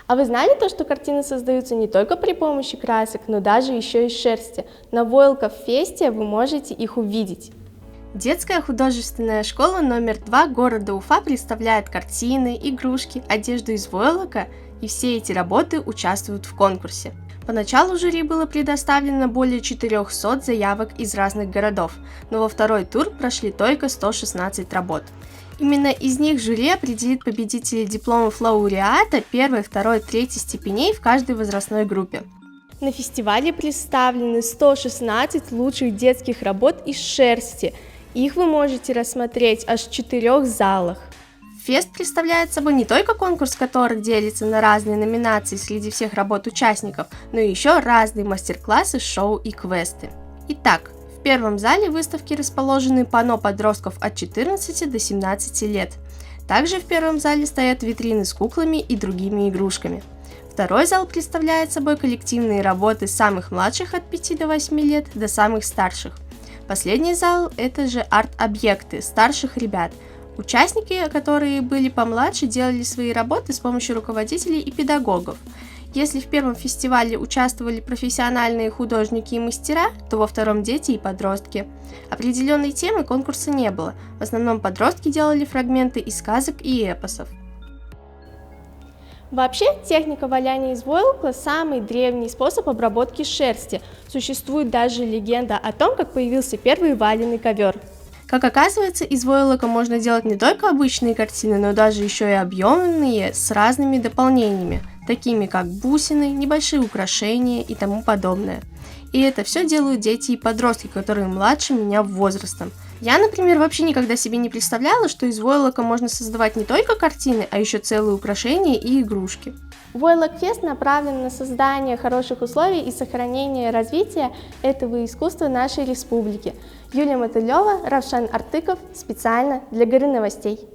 А вы знали то, что картины создаются не только при помощи красок, но даже еще и шерсти? На Войлоков фесте вы можете их увидеть. Детская художественная школа номер 2 города Уфа представляет картины, игрушки, одежду из войлока, и все эти работы участвуют в конкурсе. Поначалу жюри было предоставлено более 400 заявок из разных городов, но во второй тур прошли только 116 работ. Именно из них жюри определит победителей дипломов лауреата 1, 2, 3 степеней в каждой возрастной группе. На фестивале представлены 116 лучших детских работ из шерсти. Их вы можете рассмотреть аж в 4 залах. Фест представляет собой не только конкурс, который делится на разные номинации среди всех работ участников, но и еще разные мастер-классы, шоу и квесты. Итак, в первом зале выставки расположены панно подростков от 14 до 17 лет. Также в первом зале стоят витрины с куклами и другими игрушками. Второй зал представляет собой коллективные работы самых младших от 5 до 8 лет до самых старших. Последний зал – это же арт-объекты старших ребят. Участники, которые были помладше, делали свои работы с помощью руководителей и педагогов. Если в первом фестивале участвовали профессиональные художники и мастера, то во втором дети и подростки. Определенной темы конкурса не было, в основном подростки делали фрагменты из сказок и эпосов. Вообще, техника валяния из войлока – самый древний способ обработки шерсти. Существует даже легенда о том, как появился первый валеный ковер. Как оказывается, из войлока можно делать не только обычные картины, но даже еще и объемные с разными дополнениями, такими как бусины, небольшие украшения и тому подобное. И это все делают дети и подростки, которые младше меня возрастом. Я, например, вообще никогда себе не представляла, что из войлока можно создавать не только картины, а еще целые украшения и игрушки. Войлок Фест направлен на создание хороших условий и сохранение развития этого искусства нашей республики. Юлия Мотылева, Равшан Артыков, специально для Горы новостей.